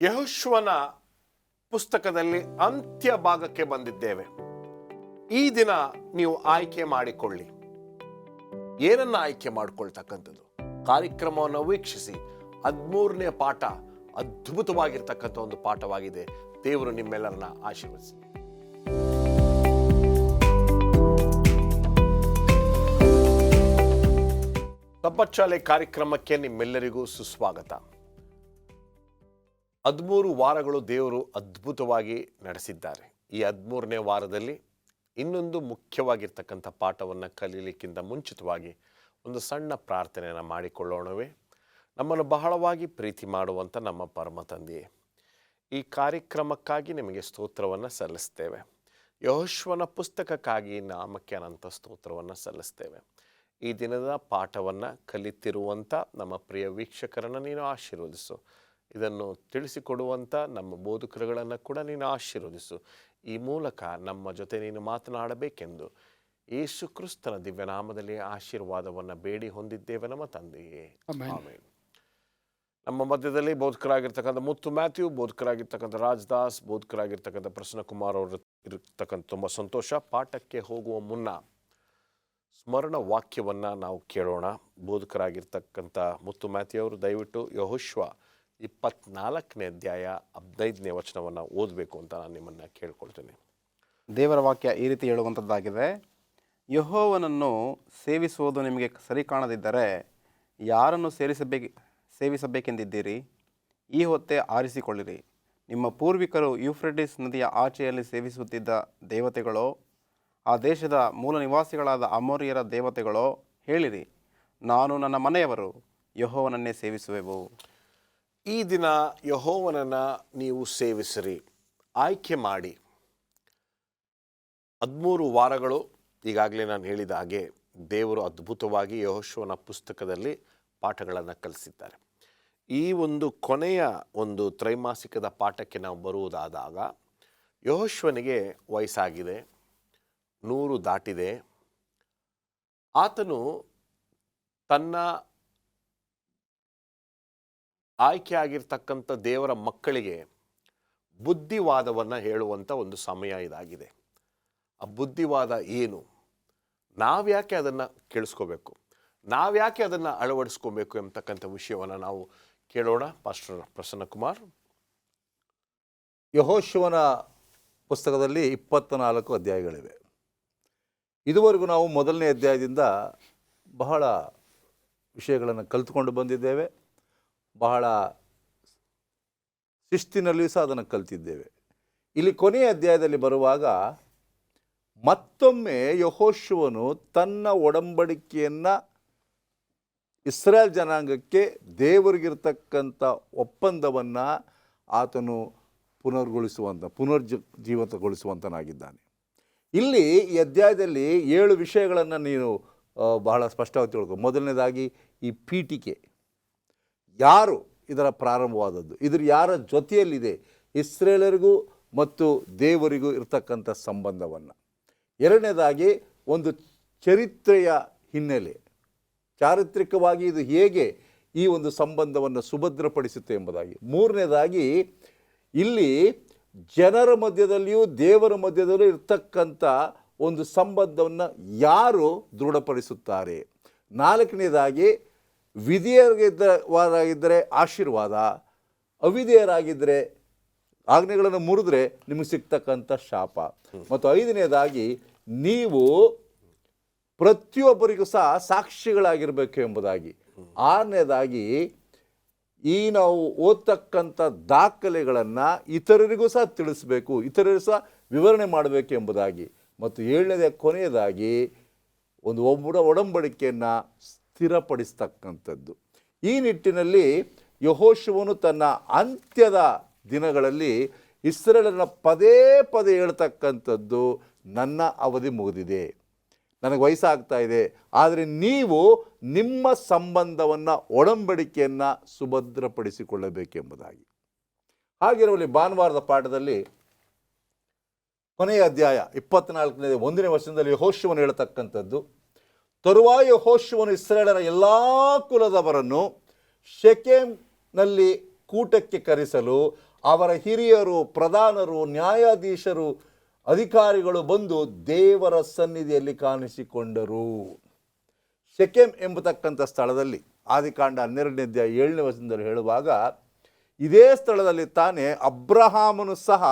ಯೆಹೋಶುವನ ಪುಸ್ತಕದಲ್ಲಿ ಅಂತ್ಯ ಭಾಗಕ್ಕೆ ಬಂದಿದ್ದೇವೆ. ಈ ದಿನ ನೀವು ಆಯ್ಕೆ ಮಾಡಿಕೊಳ್ಳಿ. ಏನನ್ನ ಆಯ್ಕೆ ಮಾಡಿಕೊಳ್ತಕ್ಕಂಥದ್ದು? ಕಾರ್ಯಕ್ರಮವನ್ನು ವೀಕ್ಷಿಸಿ. 13ನೇ ಪಾಠ ಅದ್ಭುತವಾಗಿರ್ತಕ್ಕಂಥ ಒಂದು ಪಾಠವಾಗಿದೆ. ದೇವರು ನಿಮ್ಮೆಲ್ಲರನ್ನ ಆಶೀರ್ವದಿಸಿ. ಸಬ್ಬತ್ ಕಾರ್ಯಕ್ರಮಕ್ಕೆ ನಿಮ್ಮೆಲ್ಲರಿಗೂ ಸುಸ್ವಾಗತ. 13 ವಾರಗಳು ದೇವರು ಅದ್ಭುತವಾಗಿ ನಡೆಸಿದ್ದಾರೆ. ಈ 13ನೇ ವಾರದಲ್ಲಿ ಇನ್ನೊಂದು ಮುಖ್ಯವಾಗಿರ್ತಕ್ಕಂಥ ಪಾಠವನ್ನು ಕಲೀಲಿಕ್ಕಿಂತ ಮುಂಚಿತವಾಗಿ ಒಂದು ಸಣ್ಣ ಪ್ರಾರ್ಥನೆಯನ್ನು ಮಾಡಿಕೊಳ್ಳೋಣವೇ? ನಮ್ಮನ್ನು ಬಹಳವಾಗಿ ಪ್ರೀತಿ ಮಾಡುವಂಥ ನಮ್ಮ ಪರಮ ತಂದೆಯೇ, ಈ ಕಾರ್ಯಕ್ರಮಕ್ಕಾಗಿ ನಿಮಗೆ ಸ್ತೋತ್ರವನ್ನು ಸಲ್ಲಿಸ್ತೇವೆ. ಯೆಹೋಶುವನ ಪುಸ್ತಕಕ್ಕಾಗಿ ನಾಮಕ್ಕೆ ಅನಂತ ಸ್ತೋತ್ರವನ್ನು ಸಲ್ಲಿಸ್ತೇವೆ. ಈ ದಿನದ ಪಾಠವನ್ನು ಕಲಿತಿರುವಂಥ ನಮ್ಮ ಪ್ರಿಯ ವೀಕ್ಷಕರನ್ನು ನೀನು ಆಶೀರ್ವದಿಸು. ಇದನ್ನು ತಿಳಿಸಿಕೊಡುವಂಥ ನಮ್ಮ ಬೋಧಕರುಗಳನ್ನು ಕೂಡ ನೀನು ಆಶೀರ್ವದಿಸು. ಈ ಮೂಲಕ ನಮ್ಮ ಜೊತೆ ನೀನು ಮಾತನಾಡಬೇಕೆಂದು ಯೇಸು ಕ್ರಿಸ್ತನ ದಿವ್ಯನಾಮದಲ್ಲಿ ಆಶೀರ್ವಾದವನ್ನು ಬೇಡಿ ಹೊಂದಿದ್ದೇವೆ ನಮ್ಮ ತಂದೆಯೇ, ಆಮೆನ್. ನಮ್ಮ ಮಧ್ಯದಲ್ಲಿ ಬೋಧಕರಾಗಿರ್ತಕ್ಕಂಥ ಮುತ್ತು ಮ್ಯಾಥ್ಯೂ, ಬೋಧಕರಾಗಿರ್ತಕ್ಕಂಥ ರಾಜದಾಸ್, ಬೋಧಕರಾಗಿರ್ತಕ್ಕಂಥ ಪ್ರಸನ್ನಕುಮಾರ್ ಅವರು ಇರತಕ್ಕಂಥ ತುಂಬ ಸಂತೋಷ. ಪಾಠಕ್ಕೆ ಹೋಗುವ ಮುನ್ನ ಸ್ಮರಣ ವಾಕ್ಯವನ್ನು ನಾವು ಕೇಳೋಣ. ಬೋಧಕರಾಗಿರ್ತಕ್ಕಂಥ ಮುತ್ತು ಮ್ಯಾಥ್ಯೂ ಅವರು ದಯವಿಟ್ಟು ಯೆಹೋಶುವ 24ನೇ ಅಧ್ಯಾಯ 15ನೇ ವಚನವನ್ನು ಓದಬೇಕು ಅಂತ ನಾನು ನಿಮ್ಮನ್ನು ಕೇಳ್ಕೊಳ್ತೇನೆ. ದೇವರ ವಾಕ್ಯ ಈ ರೀತಿ ಹೇಳುವಂಥದ್ದಾಗಿದೆ. ಯೆಹೋವನನ್ನು ಸೇವಿಸುವುದು ನಿಮಗೆ ಸರಿ ಕಾಣದಿದ್ದರೆ ಯಾರನ್ನು ಸೇವಿಸಬೇಕೆಂದಿದ್ದೀರಿ? ಈ ಹೊತ್ತೇ ಆರಿಸಿಕೊಳ್ಳಿರಿ. ನಿಮ್ಮ ಪೂರ್ವಿಕರು ಯೂಫ್ರೆಟಿಸ್ ನದಿಯ ಆಚೆಯಲ್ಲಿ ಸೇವಿಸುತ್ತಿದ್ದ ದೇವತೆಗಳೋ, ಆ ದೇಶದ ಮೂಲ ನಿವಾಸಿಗಳಾದ ಅಮೋರಿಯರ ದೇವತೆಗಳೋ? ಹೇಳಿರಿ, ನಾನು ನನ್ನ ಮನೆಯವರು ಯೆಹೋವನನ್ನೇ ಸೇವಿಸುವೆವು. ಈ ದಿನ ಯೆಹೋವನನ್ನು ನೀವು ಸೇವಿಸಿರಿ, ಆಯ್ಕೆ ಮಾಡಿ. 13 ವಾರಗಳು ಈಗಾಗಲೇ ನಾನು ಹೇಳಿದ ಹಾಗೆ ದೇವರು ಅದ್ಭುತವಾಗಿ ಯೆಹೋಶುವನ ಪುಸ್ತಕದಲ್ಲಿ ಪಾಠಗಳನ್ನು ಕಲಿಸಿದ್ದಾರೆ. ಈ ಒಂದು ಕೊನೆಯ ಒಂದು ತ್ರೈಮಾಸಿಕದ ಪಾಠಕ್ಕೆ ನಾವು ಬರುವುದಾದಾಗ ಯೆಹೋಶುವನಿಗೆ ವಯಸ್ಸಾಗಿದೆ, 100 ದಾಟಿದೆ. ಆತನು ತನ್ನ ಆಯ್ಕೆ ಆಗಿರ್ತಕ್ಕಂಥ ದೇವರ ಮಕ್ಕಳಿಗೆ ಬುದ್ಧಿವಾದವನ್ನು ಹೇಳುವಂಥ ಒಂದು ಸಮಯ ಇದಾಗಿದೆ. ಆ ಬುದ್ಧಿವಾದ ಏನು? ನಾವ್ಯಾಕೆ ಅದನ್ನು ಕೇಳಿಸ್ಕೋಬೇಕು, ನಾವ್ಯಾಕೆ ಅದನ್ನು ಅಳವಡಿಸ್ಕೋಬೇಕು ಎಂಬತಕ್ಕಂಥ ವಿಷಯವನ್ನು ನಾವು ಕೇಳೋಣ. ಪಾಸ್ಟರ್ ಪ್ರಸನ್ನಕುಮಾರ್. ಯೆಹೋಶುವನ ಪುಸ್ತಕದಲ್ಲಿ 24 ಅಧ್ಯಾಯಗಳಿವೆ. ಇದುವರೆಗೂ ನಾವು 1ನೇ ಅಧ್ಯಾಯದಿಂದ ಬಹಳ ವಿಷಯಗಳನ್ನು ಕಲಿತುಕೊಂಡು ಬಂದಿದ್ದೇವೆ. ಬಹಳ ಶಿಸ್ತಿನಲ್ಲಿಯೂ ಸಹ ಅದನ್ನು ಕಲಿತಿದ್ದೇವೆ. ಇಲ್ಲಿ ಕೊನೆಯ ಅಧ್ಯಾಯದಲ್ಲಿ ಬರುವಾಗ ಮತ್ತೊಮ್ಮೆ ಯೆಹೋಶುವನು ತನ್ನ ಒಡಂಬಡಿಕೆಯನ್ನು ಇಸ್ರಾಯೇಲ್ ಜನಾಂಗಕ್ಕೆ ದೇವರಿಗಿರ್ತಕ್ಕಂಥ ಒಪ್ಪಂದವನ್ನು ಆತನು ಪುನರ್ಜೀವಿತಗೊಳಿಸುವಂತನಾಗಿದ್ದಾನೆ. ಇಲ್ಲಿ ಈ ಅಧ್ಯಾಯದಲ್ಲಿ 7 ವಿಷಯಗಳನ್ನು ನೀನು ಬಹಳ ಸ್ಪಷ್ಟವಾಗಿ ತಿಳ್ಕೊ. ಮೊದಲನೇದಾಗಿ ಈ ಪೀಠಿಕೆ, ಯಾರು ಇದರ ಪ್ರಾರಂಭವಾದದ್ದು, ಇದ್ರ ಯಾರ ಜೊತೆಯಲ್ಲಿದೆ, ಇಸ್ರೇಲರಿಗೂ ಮತ್ತು ದೇವರಿಗೂ ಇರತಕ್ಕಂಥ ಸಂಬಂಧವನ್ನು. ಎರಡನೇದಾಗಿ ಒಂದು ಚರಿತ್ರೆಯ ಹಿನ್ನೆಲೆ, ಚಾರಿತ್ರಿಕವಾಗಿ ಇದು ಹೇಗೆ ಈ ಒಂದು ಸಂಬಂಧವನ್ನು ಸುಭದ್ರಪಡಿಸುತ್ತೆ ಎಂಬುದಾಗಿ. ಮೂರನೇದಾಗಿ ಇಲ್ಲಿ ಜನರ ಮಧ್ಯದಲ್ಲಿಯೂ ದೇವರ ಮಧ್ಯದಲ್ಲೂ ಇರ್ತಕ್ಕಂಥ ಒಂದು ಸಂಬಂಧವನ್ನು ಯಾರು ದೃಢಪಡಿಸುತ್ತಾರೆ. ನಾಲ್ಕನೇದಾಗಿ ವಿಧೇಯರಾಗಿದ್ದರೆ ಆಶೀರ್ವಾದ, ಅವಿಧೇಯರಾಗಿದ್ದರೆ ಆಜ್ಞೆಗಳನ್ನು ಮುರಿದ್ರೆ ನಿಮಗೆ ಸಿಗ್ತಕ್ಕಂಥ ಶಾಪ. ಮತ್ತು ಐದನೇದಾಗಿ ನೀವು ಪ್ರತಿಯೊಬ್ಬರಿಗೂ ಸಹ ಸಾಕ್ಷಿಗಳಾಗಿರಬೇಕು ಎಂಬುದಾಗಿ. ಆರನೇದಾಗಿ ಈ ನಾವು ಓದ್ತಕ್ಕಂಥ ದಾಖಲೆಗಳನ್ನು ಇತರರಿಗೂ ಸಹ ತಿಳಿಸ್ಬೇಕು, ಇತರರಿಗೂ ಸಹ ವಿವರಣೆ ಮಾಡಬೇಕು ಎಂಬುದಾಗಿ. ಮತ್ತು ಏಳನೇದೇ ಕೊನೆಯದಾಗಿ ಒಂದು ಒಡಂಬಡಿಕೆಯನ್ನು ಸ್ಥಿರಪಡಿಸ್ತಕ್ಕಂಥದ್ದು. ಈ ನಿಟ್ಟಿನಲ್ಲಿ ಯೆಹೋಶುವನು ತನ್ನ ಅಂತ್ಯದ ದಿನಗಳಲ್ಲಿ ಇಸ್ರೇಲರನ್ನ ಪದೇ ಪದೇ ಹೇಳ್ತಕ್ಕಂಥದ್ದು, ನನ್ನ ಅವಧಿ ಮುಗಿದಿದೆ, ನನಗೆ ವಯಸ್ಸಾಗ್ತಾ ಇದೆ, ಆದರೆ ನೀವು ನಿಮ್ಮ ಸಂಬಂಧವನ್ನು ಒಡಂಬಡಿಕೆಯನ್ನು ಸುಭದ್ರಪಡಿಸಿಕೊಳ್ಳಬೇಕೆಂಬುದಾಗಿ. ಹಾಗಿರುವಲ್ಲಿ ಭಾನುವಾರದ ಪಾಠದಲ್ಲಿ ಕೊನೆಯ ಅಧ್ಯಾಯ 24ನೇ 1ನೇ ವರ್ಷದಲ್ಲಿ ಯೆಹೋಶುವನು ಹೇಳ್ತಕ್ಕಂಥದ್ದು, ತರುವಾಯ ಯೆಹೋಶುವನು ಇಸ್ರಾಯೇಲರ ಎಲ್ಲ ಕುಲದವರನ್ನು ಶೆಕೆಮ್ನಲ್ಲಿ ಕೂಟಕ್ಕೆ ಕರೆಸಲು ಅವರ ಹಿರಿಯರು, ಪ್ರಧಾನರು, ನ್ಯಾಯಾಧೀಶರು, ಅಧಿಕಾರಿಗಳು ಬಂದು ದೇವರ ಸನ್ನಿಧಿಯಲ್ಲಿ ಕಾಣಿಸಿಕೊಂಡರು. ಶೆಕೆಮ್ ಎಂಬತಕ್ಕಂಥ ಸ್ಥಳದಲ್ಲಿ ಆದಿಕಾಂಡ 12ನೇ ಅಧ್ಯಾಯ 7ನೇ ವಚನದಲ್ಲಿ ಹೇಳುವಾಗ, ಇದೇ ಸ್ಥಳದಲ್ಲಿ ತಾನೇ ಅಬ್ರಹಾಮನು ಸಹ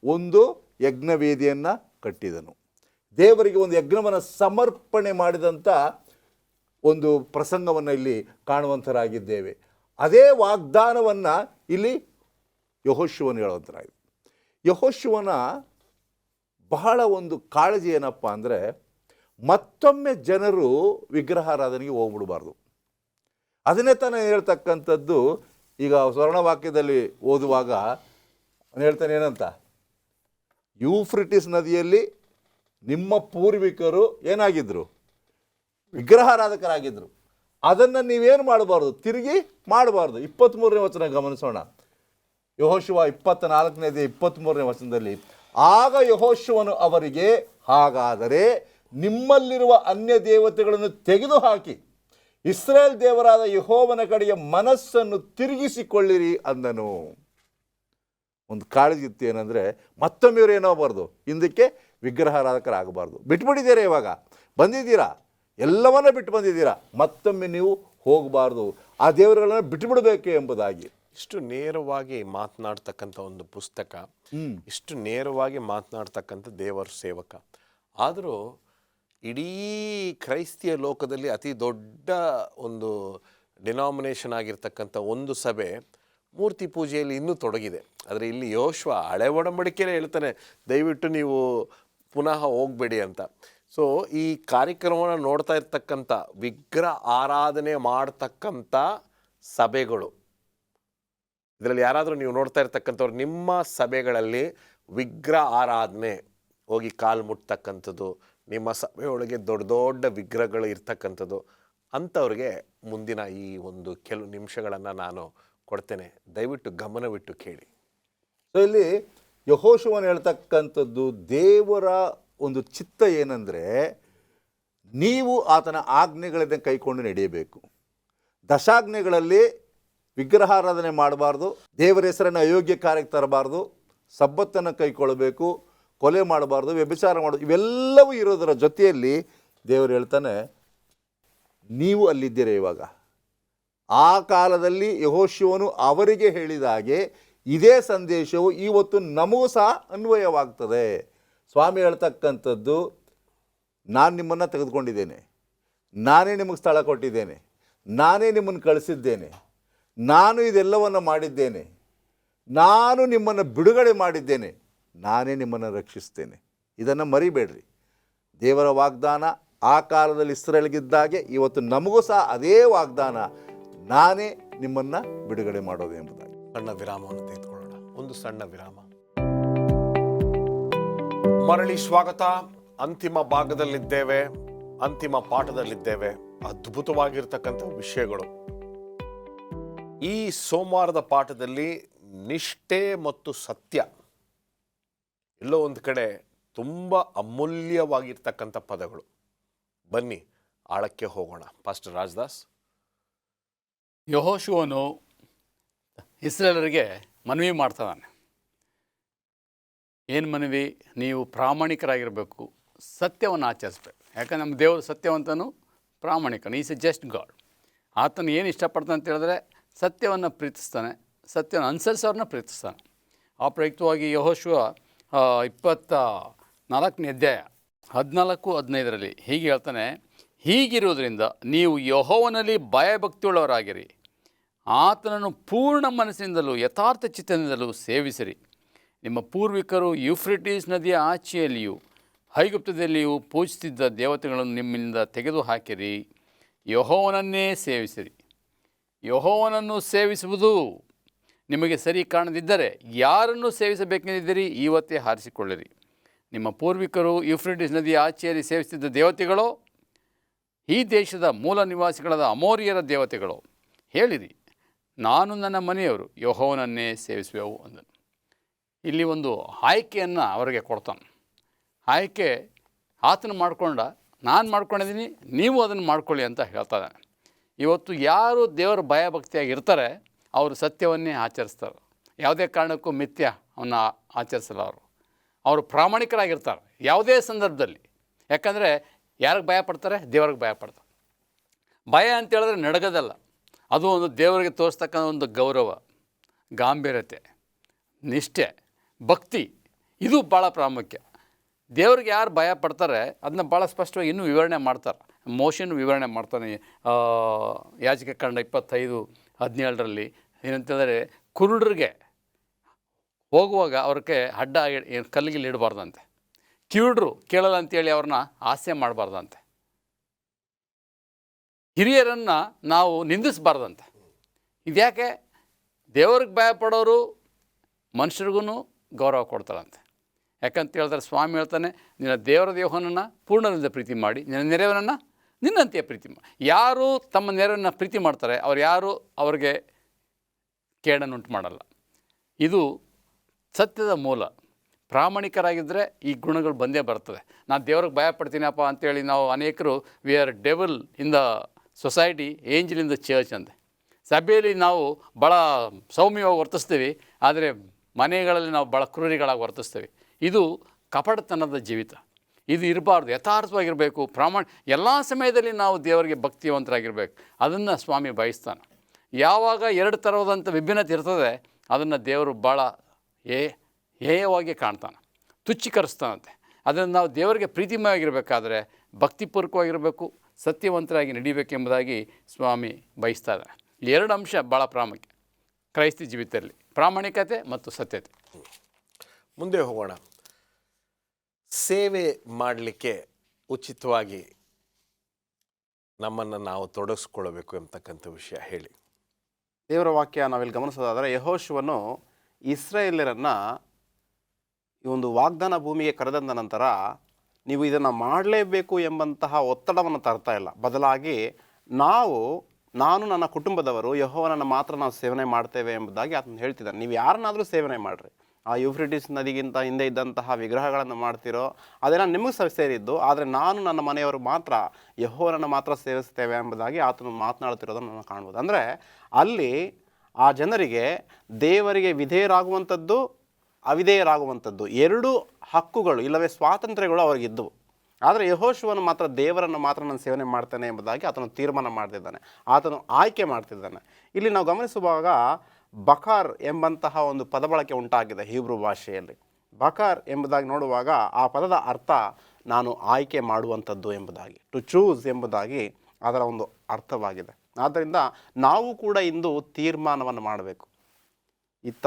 ಒಂದು ಯಜ್ಞವೇದಿಯನ್ನು ಕಟ್ಟಿದನು. ದೇವರಿಗೆ ಒಂದು ಯಜ್ಞವನ್ನು ಸಮರ್ಪಣೆ ಮಾಡಿದಂಥ ಒಂದು ಪ್ರಸಂಗವನ್ನು ಇಲ್ಲಿ ಕಾಣುವಂಥರಾಗಿದ್ದೇವೆ. ಅದೇ ವಾಗ್ದಾನವನ್ನು ಇಲ್ಲಿ ಯೆಹೋಶುವನು ಹೇಳುವಂಥರಾಗಿದೆ. ಯೆಹೋಶುವನ ಬಹಳ ಒಂದು ಕಾಳಜಿ ಏನಪ್ಪ ಅಂದರೆ, ಮತ್ತೊಮ್ಮೆ ಜನರು ವಿಗ್ರಹಾರಾಧನೆಗೆ ಹೋಗ್ಬಿಡಬಾರ್ದು. ಅದನ್ನೇ ತಾನೇ ಹೇಳ್ತಕ್ಕಂಥದ್ದು. ಈಗ ಸ್ವರ್ಣವಾಕ್ಯದಲ್ಲಿ ಓದುವಾಗ ಅವನು ಹೇಳ್ತಾನೆ ಏನಂತ, ಯೂಫ್ರಿಟಿಸ್ ನದಿಯಲ್ಲಿ ನಿಮ್ಮ ಪೂರ್ವಿಕರು ಏನಾಗಿದ್ದರು? ವಿಗ್ರಹಾರಾಧಕರಾಗಿದ್ದರು. ಅದನ್ನು ನೀವೇನು ಮಾಡಬಾರ್ದು? ತಿರುಗಿ ಮಾಡಬಾರ್ದು. 23ನೇ ವಚನ ಗಮನಿಸೋಣ. ಯೆಹೋಶುವ 24ನೇ 23ನೇ ವಚನದಲ್ಲಿ, ಆಗ ಯೆಹೋಶುವನು ಅವರಿಗೆ, ಹಾಗಾದರೆ ನಿಮ್ಮಲ್ಲಿರುವ ಅನ್ಯ ದೇವತೆಗಳನ್ನು ತೆಗೆದುಹಾಕಿ ಇಸ್ರಾಯೇಲ್ ದೇವರಾದ ಯೆಹೋವನ ಕಡೆಗೆ ಮನಸ್ಸನ್ನು ತಿರುಗಿಸಿಕೊಳ್ಳಿರಿ ಅಂದನು. ಒಂದು ಕಾಳಜಿ ಇತ್ತು, ಏನಂದರೆ ಮತ್ತೊಮ್ಮೆ ಇವರು ಏನಾಗಬಾರ್ದು, ಹಿಂದಕ್ಕೆ ವಿಗ್ರಹಾರಾಧಕರಾಗಬಾರ್ದು. ಬಿಟ್ಬಿಟ್ಟಿದ್ದೀರಾ, ಇವಾಗ ಬಂದಿದ್ದೀರಾ, ಎಲ್ಲವನ್ನ ಬಿಟ್ಟು ಬಂದಿದ್ದೀರಾ, ಮತ್ತೊಮ್ಮೆ ನೀವು ಹೋಗಬಾರ್ದು, ಆ ದೇವರುಗಳನ್ನು ಬಿಟ್ಟುಬಿಡಬೇಕು ಎಂಬುದಾಗಿ. ಇಷ್ಟು ನೇರವಾಗಿ ಮಾತನಾಡ್ತಕ್ಕಂಥ ಒಂದು ಪುಸ್ತಕ, ಇಷ್ಟು ನೇರವಾಗಿ ಮಾತನಾಡ್ತಕ್ಕಂಥ ದೇವರ ಸೇವಕ. ಆದರೂ ಇಡೀ ಕ್ರೈಸ್ತಿಯ ಲೋಕದಲ್ಲಿ ಅತಿ ದೊಡ್ಡ ಒಂದು ಡಿನಾಮಿನೇಷನ್ ಆಗಿರ್ತಕ್ಕಂಥ ಒಂದು ಸಭೆ ಮೂರ್ತಿ ಪೂಜೆಯಲ್ಲಿ ಇನ್ನೂ ತೊಡಗಿದೆ. ಆದರೆ ಇಲ್ಲಿ ಯೆಹೋಶುವ ಹಳೆ ಒಡಂಬಡಿಕೆಯೇ ಹೇಳ್ತಾನೆ, ದಯವಿಟ್ಟು ನೀವು ಪುನಃ ಹೋಗಬೇಡಿ ಅಂತ. ಸೊ ಈ ಕಾರ್ಯಕ್ರಮವನ್ನು ನೋಡ್ತಾ ಇರ್ತಕ್ಕಂಥ, ವಿಗ್ರಹ ಆರಾಧನೆ ಮಾಡ್ತಕ್ಕಂಥ ಸಭೆಗಳು, ಇದರಲ್ಲಿ ಯಾರಾದರೂ ನೀವು ನೋಡ್ತಾ ಇರ್ತಕ್ಕಂಥವ್ರು, ನಿಮ್ಮ ಸಭೆಗಳಲ್ಲಿ ವಿಗ್ರಹ ಆರಾಧನೆ ಹೋಗಿ ಕಾಲು ಮುಟ್ತಕ್ಕಂಥದ್ದು, ನಿಮ್ಮ ಸಭೆಯೊಳಗೆ ದೊಡ್ಡ ದೊಡ್ಡ ವಿಗ್ರಹಗಳು ಇರ್ತಕ್ಕಂಥದ್ದು, ಅಂಥವ್ರಿಗೆ ಮುಂದಿನ ಈ ಒಂದು ಕೆಲವು ನಿಮಿಷಗಳನ್ನು ನಾನು ಕೊಡ್ತೇನೆ. ದಯವಿಟ್ಟು ಗಮನವಿಟ್ಟು ಕೇಳಿ. ಸೊ ಇಲ್ಲಿ ಯೆಹೋಶುವನು ಹೇಳ್ತಕ್ಕಂಥದ್ದು, ದೇವರ ಒಂದು ಚಿತ್ತ ಏನಂದರೆ, ನೀವು ಆತನ ಆಜ್ಞೆಗಳನ್ನು ಕೈಕೊಂಡು ನಡೆಯಬೇಕು. ದಶಾಜ್ಞೆಗಳಲ್ಲಿ ವಿಗ್ರಹಾರಾಧನೆ ಮಾಡಬಾರ್ದು, ದೇವರ ಹೆಸರನ್ನು ಅಯೋಗ್ಯ ಕಾರ್ಯಕ್ಕೆ ತರಬಾರ್ದು, ಸಬ್ಬತ್ತನ್ನು ಕೈಗೊಳ್ಳಬೇಕು, ಕೊಲೆ ಮಾಡಬಾರ್ದು, ವ್ಯಭಿಚಾರ ಮಾಡೋದು, ಇವೆಲ್ಲವೂ ಇರೋದರ ಜೊತೆಯಲ್ಲಿ ದೇವರು ಹೇಳ್ತಾನೆ, ನೀವು ಅಲ್ಲಿದ್ದೀರ ಇವಾಗ. ಆ ಕಾಲದಲ್ಲಿ ಯೆಹೋಶುವನು ಅವರಿಗೆ ಹೇಳಿದ ಹಾಗೆ ಇದೇ ಸಂದೇಶವು ಇವತ್ತು ನಮಗೂ ಸಹ ಅನ್ವಯವಾಗ್ತದೆ. ಸ್ವಾಮಿ ಹೇಳ್ತಕ್ಕಂಥದ್ದು, ನಾನು ನಿಮ್ಮನ್ನು ತೆಗೆದುಕೊಂಡಿದ್ದೇನೆ, ನಾನೇ ನಿಮಗೆ ಸ್ಥಳ ಕೊಟ್ಟಿದ್ದೇನೆ, ನಾನೇ ನಿಮ್ಮನ್ನು ಕಳಿಸಿದ್ದೇನೆ, ನಾನು ಇದೆಲ್ಲವನ್ನು ಮಾಡಿದ್ದೇನೆ, ನಾನು ನಿಮ್ಮನ್ನು ಬಿಡುಗಡೆ ಮಾಡಿದ್ದೇನೆ, ನಾನೇ ನಿಮ್ಮನ್ನು ರಕ್ಷಿಸ್ತೇನೆ. ಇದನ್ನು ಮರಿಬೇಡ್ರಿ. ದೇವರ ವಾಗ್ದಾನ ಆ ಕಾಲದಲ್ಲಿ ಇಸ್ರಾಯೇಲಿಗಿದ್ದಾಗೆ ಇವತ್ತು ನಮಗೂ ಸಹ ಅದೇ ವಾಗ್ದಾನ, ನಾನೇ ನಿಮ್ಮನ್ನು ಬಿಡುಗಡೆ ಮಾಡೋದು ಎಂಬುದಾಗಿ. ಸಣ್ಣ ವಿರಾಮವನ್ನು ತೆಗೆದುಕೊಳ್ಳೋಣ, ಒಂದು ಸಣ್ಣ ವಿರಾಮ. ಮರಳಿ ಸ್ವಾಗತ. ಅಂತಿಮ ಭಾಗದಲ್ಲಿದ್ದೇವೆ, ಅಂತಿಮ ಪಾಠದಲ್ಲಿದ್ದೇವೆ. ಅದ್ಭುತವಾಗಿರ್ತಕ್ಕಂಥ ವಿಷಯಗಳು. ಈ ಸೋಮವಾರದ ಪಾಠದಲ್ಲಿ ನಿಷ್ಠೆ ಮತ್ತು ಸತ್ಯ ಎಲ್ಲೋ ಒಂದು ಕಡೆ ತುಂಬ ಅಮೂಲ್ಯವಾಗಿರ್ತಕ್ಕಂಥ ಪದಗಳು. ಬನ್ನಿ ಆಳಕ್ಕೆ ಹೋಗೋಣ. ಪಾಸ್ಟರ್ ರಾಜದಾಸ್. ಯೆಹೋಶುವನು ಇಸ್ರಾಯೇಲರಿಗೆ ಮನವಿ ಮಾಡ್ತಾನೆ. ಏನು ಮನವಿ? ನೀವು ಪ್ರಾಮಾಣಿಕರಾಗಿರಬೇಕು, ಸತ್ಯವನ್ನು ಆಚರಿಸ್ಬೇಕು. ಯಾಕಂದ್ರೆ ನಮ್ಮ ದೇವರು ಸತ್ಯವಂತನು, ಪ್ರಾಮಾಣಿಕನು. Is a just God. ಆತನು ಏನು ಇಷ್ಟಪಡ್ತಾನೆ ಅಂತ ಹೇಳಿದ್ರೆ ಸತ್ಯವನ್ನು ಪ್ರೀತಿಸ್ತಾನೆ, ಸತ್ಯವನ್ನು ಅನುಸರಿಸೋರನ್ನ ಪ್ರೀತಿಸ್ತಾನೆ. ಆ ಪ್ರಯುಕ್ತವಾಗಿ ಯೆಹೋಶುವ 24ನೇ ಅಧ್ಯಾಯ 14-15 ಹೀಗೆ ಹೇಳ್ತಾನೆ, ಹೀಗಿರುವುದರಿಂದ ನೀವು ಯೆಹೋವನಲ್ಲಿ ಭಯಭಕ್ತಿಯುಳ್ಳವರಾಗಿರಿ, ಆತನನ್ನು ಪೂರ್ಣ ಮನಸ್ಸಿನಿಂದಲೂ ಯಥಾರ್ಥ ಚಿತ್ತದಿಂದಲೂ ಸೇವಿಸಿರಿ. ನಿಮ್ಮ ಪೂರ್ವಿಕರು ಯೂಫ್ರಿಟೀಸ್ ನದಿಯ ಆಚೆಯಲ್ಲಿಯೂ ಐಗುಪ್ತದಲ್ಲಿಯೂ ಪೂಜಿಸುತ್ತಿದ್ದ ದೇವತೆಗಳನ್ನು ನಿಮ್ಮಿಂದ ತೆಗೆದು ಹಾಕಿರಿ, ಯೆಹೋವನನ್ನೇ ಸೇವಿಸಿರಿ. ಯೆಹೋವನನ್ನು ಸೇವಿಸುವುದು ನಿಮಗೆ ಸರಿ ಕಾಣದಿದ್ದರೆ ಯಾರನ್ನು ಸೇವಿಸಬೇಕೆಂದಿದ್ದೀರಿ ಇವತ್ತೇ ಆರಿಸಿಕೊಳ್ಳಿರಿ. ನಿಮ್ಮ ಪೂರ್ವಿಕರು ಯೂಫ್ರಿಟೀಸ್ ನದಿಯ ಆಚೆಯಲ್ಲಿ ಸೇವಿಸುತ್ತಿದ್ದ ದೇವತೆಗಳು ಈ ದೇಶದ ಮೂಲ ನಿವಾಸಿಗಳಾದ ಅಮೋರಿಯರ ದೇವತೆಗಳು. ಹೇಳಿರಿ, ನಾನು ನನ್ನ ಮನೆಯವರು ಯೆಹೋವನನ್ನೇ ಸೇವಿಸುವೆವು ಅಂದನು. ಇಲ್ಲಿ ಒಂದು ಆಯ್ಕೆಯನ್ನು ಅವರಿಗೆ ಕೊಡ್ತಾನೆ. ಆಯ್ಕೆ ಆತನು ಮಾಡಿಕೊಂಡ, ನಾನು ಮಾಡ್ಕೊಂಡಿದ್ದೀನಿ, ನೀವು ಅದನ್ನು ಮಾಡ್ಕೊಳ್ಳಿ ಅಂತ ಹೇಳ್ತಾನೆ. ಇವತ್ತು ಯಾರು ದೇವರ ಭಯಭಕ್ತಿಯಾಗಿ ಇರ್ತಾರೆ ಅವರು ಸತ್ಯವನ್ನೇ ಆಚರಿಸ್ತಾರೆ. ಯಾವುದೇ ಕಾರಣಕ್ಕೂ ಮಿಥ್ಯ ಅವನ್ನ ಆಚರಿಸಲ್ಲ. ಅವರು ಪ್ರಾಮಾಣಿಕರಾಗಿರ್ತಾರೆ ಯಾವುದೇ ಸಂದರ್ಭದಲ್ಲಿ. ಯಾಕಂದರೆ ಯಾರಿಗೆ ಭಯ ಪಡ್ತಾರೆ? ದೇವ್ರಿಗೆ ಭಯ ಪಡ್ತಾರೆ. ಭಯ ಅಂತೇಳಿದ್ರೆ ನಡಗದಲ್ಲ, ಅದು ಒಂದು ದೇವರಿಗೆ ತೋರಿಸ್ತಕ್ಕಂಥ ಒಂದು ಗೌರವ, ಗಾಂಭೀರ್ಯತೆ, ನಿಷ್ಠೆ, ಭಕ್ತಿ, ಇದು ಭಾಳ ಪ್ರಾಮುಖ್ಯ. ದೇವ್ರಿಗೆ ಯಾರು ಭಯ ಪಡ್ತಾರೆ ಅದನ್ನ ಭಾಳ ಸ್ಪಷ್ಟವಾಗಿ ಇನ್ನೂ ವಿವರಣೆ ಮಾಡ್ತಾರೆ. ಮೋಶನ್ ವಿವರಣೆ ಮಾಡ್ತಾನೆ ಯಾಜಕ ಕಾಂಡ 25:17 ಏನಂತಂದರೆ, ಕುರುಡರಿಗೆ ಹೋಗುವಾಗ ಅವ್ರಿಗೆ ಅಡ್ಡ ಕಲ್ಲಿಗೆ ಇಡಬಾರ್ದಂತೆ, ಕಿವುಡ್ರು ಕೇಳಲ್ಲ ಅಂತೇಳಿ ಅವ್ರನ್ನ ಹಾಸ್ಯ ಮಾಡಬಾರ್ದಂತೆ, ಹಿರಿಯರನ್ನು ನಾವು ನಿಂದಿಸಬಾರ್ದಂತೆ. ಇದ್ಯಾಕೆ? ದೇವ್ರಿಗೆ ಭಯ ಪಡೋರು ಮನುಷ್ಯರಿಗೂ ಗೌರವ ಕೊಡ್ತಾರಂತೆ. ಯಾಕಂತ ಹೇಳಿದ್ರೆ ಸ್ವಾಮಿ ಹೇಳ್ತಾನೆ, ನಿನ್ನ ದೇವರ ದೇವನನ್ನು ಪೂರ್ಣದಿಂದ ಪ್ರೀತಿ ಮಾಡಿ, ನಿನ್ನ ನೆರೆಯವನನ್ನು ನಿನ್ನಂತೆಯೇ ಪ್ರೀತಿ ಮಾಡಿ. ಯಾರು ತಮ್ಮ ನೆರವನ್ನು ಪ್ರೀತಿ ಮಾಡ್ತಾರೆ ಅವ್ರು ಯಾರು ಅವ್ರಿಗೆ ಕೇಡನ್ನುಂಟು ಮಾಡಲ್ಲ. ಇದು ಸತ್ಯದ ಮೂಲ. ಪ್ರಾಮಾಣಿಕರಾಗಿದ್ದರೆ ಈ ಗುಣಗಳು ಬಂದೇ ಬರ್ತದೆ. ನಾನು ದೇವ್ರಿಗೆ ಭಯ ಪಡ್ತೀನಪ್ಪ ಅಂತೇಳಿ ನಾವು ಅನೇಕರು we are devil in the society, angel in the church ಅಂತೆ. ಸಭೆಯಲ್ಲಿ ನಾವು ಭಾಳ ಸೌಮ್ಯವಾಗಿ ವರ್ತಿಸ್ತೀವಿ, ಆದರೆ ಮನೆಗಳಲ್ಲಿ ನಾವು ಭಾಳ ಕ್ರೂರಿಗಳಾಗಿ ವರ್ತಿಸ್ತೀವಿ. ಇದು ಕಪಟತನದ ಜೀವಿತ. ಇದು ಇರಬಾರ್ದು. ಯಥಾರ್ಥವಾಗಿರಬೇಕು. ಎಲ್ಲ ಸಮಯದಲ್ಲಿ ನಾವು ದೇವರಿಗೆ ಭಕ್ತಿವಂತರಾಗಿರ್ಬೇಕು. ಅದನ್ನು ಸ್ವಾಮಿ ಬಯಸ್ತಾನೆ. ಯಾವಾಗ ಎರಡು ಥರವಾದಂಥ ವಿಭಿನ್ನತೆ ಇರ್ತದೆ ಅದನ್ನು ದೇವರು ಭಾಳ ಹೇಯವಾಗಿ ಕಾಣ್ತಾನೆ, ತುಚ್ಛೀಕರಿಸ್ತಾನಂತೆ. ಅದನ್ನು ನಾವು ದೇವರಿಗೆ ಪ್ರೀತಿಮಯವಾಗಿರಬೇಕಾದ್ರೆ ಭಕ್ತಿಪೂರ್ವಕವಾಗಿರಬೇಕು, ಸತ್ಯವಂತರಾಗಿ ನಡೀಬೇಕೆಂಬುದಾಗಿ ಸ್ವಾಮಿ ಬಯಸ್ತಾ ಇದ್ದಾರೆ. ಈ ಎರಡು ಅಂಶ ಭಾಳ ಪ್ರಾಮುಖ್ಯ ಕ್ರೈಸ್ತ ಜೀವಿತದಲ್ಲಿ, ಪ್ರಾಮಾಣಿಕತೆ ಮತ್ತು ಸತ್ಯತೆ. ಮುಂದೆ ಹೋಗೋಣ. ಸೇವೆ ಮಾಡಲಿಕ್ಕೆ ಉಚಿತವಾಗಿ ನಮ್ಮನ್ನು ನಾವು ತೊಡಗಿಸ್ಕೊಳ್ಬೇಕು ಎಂಬತಕ್ಕಂಥ ವಿಷಯ ಹೇಳಿ. ದೇವರ ವಾಕ್ಯ ನಾವಿಲ್ಲಿ ಗಮನಿಸೋದಾದರೆ, ಯೆಹೋಶುವನು ಇಸ್ರಾಯೇಲ್ಯರನ್ನು ಈ ಒಂದು ವಾಗ್ದಾನ ಭೂಮಿಗೆ ಕರೆದಂದ ನಂತರ ನೀವು ಇದನ್ನು ಮಾಡಲೇಬೇಕು ಎಂಬಂತಹ ಒತ್ತಡವನ್ನು ತರ್ತಾ ಇಲ್ಲ. ಬದಲಾಗಿ ನಾನು ನನ್ನ ಕುಟುಂಬದವರು ಯೆಹೋವನನ್ನು ಮಾತ್ರ ನಾವು ಸೇವನೆ ಮಾಡ್ತೇವೆ ಎಂಬುದಾಗಿ ಆತನು ಹೇಳ್ತಿದ್ದಾನೆ. ನೀವು ಯಾರನ್ನಾದರೂ ಸೇವನೆ ಮಾಡಿರಿ. ಆ ಯೂಫ್ರೆಟಿಸ್ ನದಿಗಿಂತ ಹಿಂದೆ ಇದ್ದಂತಹ ವಿಗ್ರಹಗಳನ್ನು ಮಾಡ್ತಿರೋ ಅದೆಲ್ಲ ನಿಮಗೆ ಸೇರಿದ್ದು, ಆದರೆ ನಾನು ನನ್ನ ಮನೆಯವರು ಮಾತ್ರ ಯೆಹೋವನನ್ನು ಮಾತ್ರ ಸೇವಿಸ್ತೇವೆ ಎಂಬುದಾಗಿ ಆತನು ಮಾತನಾಡ್ತಿರೋದನ್ನು ನಾವು ಕಾಣ್ಬೋದು. ಅಂದರೆ ಅಲ್ಲಿ ಆ ಜನರಿಗೆ ದೇವರಿಗೆ ವಿಧೇಯರಾಗುವಂಥದ್ದು, ಅವಿಧೇಯರಾಗುವಂಥದ್ದು ಎರಡೂ ಹಕ್ಕುಗಳು ಇಲ್ಲವೇ ಸ್ವಾತಂತ್ರ್ಯಗಳು ಅವರಿಗಿದ್ದವು. ಆದರೆ ಯೆಹೋಶುವನು ಮಾತ್ರ ದೇವರನ್ನು ಮಾತ್ರ ನಾನು ಸೇವನೆ ಮಾಡ್ತೇನೆ ಎಂಬುದಾಗಿ ಆತನು ತೀರ್ಮಾನ ಮಾಡ್ತಿದ್ದಾನೆ, ಆತನು ಆಯ್ಕೆ ಮಾಡ್ತಿದ್ದಾನೆ. ಇಲ್ಲಿ ನಾವು ಗಮನಿಸುವಾಗ ಬಕಾರ್ ಎಂಬಂತಹ ಒಂದು ಪದಬಳಕೆ ಉಂಟಾಗಿದೆ ಹೀಬ್ರೂ ಭಾಷೆಯಲ್ಲಿ. ಬಕಾರ್ ಎಂಬುದಾಗಿ ನೋಡುವಾಗ ಆ ಪದದ ಅರ್ಥ ನಾನು ಆಯ್ಕೆ ಮಾಡುವಂಥದ್ದು ಎಂಬುದಾಗಿ, ಟು ಚೂಸ್ ಎಂಬುದಾಗಿ ಅದರ ಒಂದು ಅರ್ಥವಾಗಿದೆ. ಆದ್ದರಿಂದ ನಾವು ಕೂಡ ಇಂದು ತೀರ್ಮಾನವನ್ನು ಮಾಡಬೇಕು. ಇತ್ತ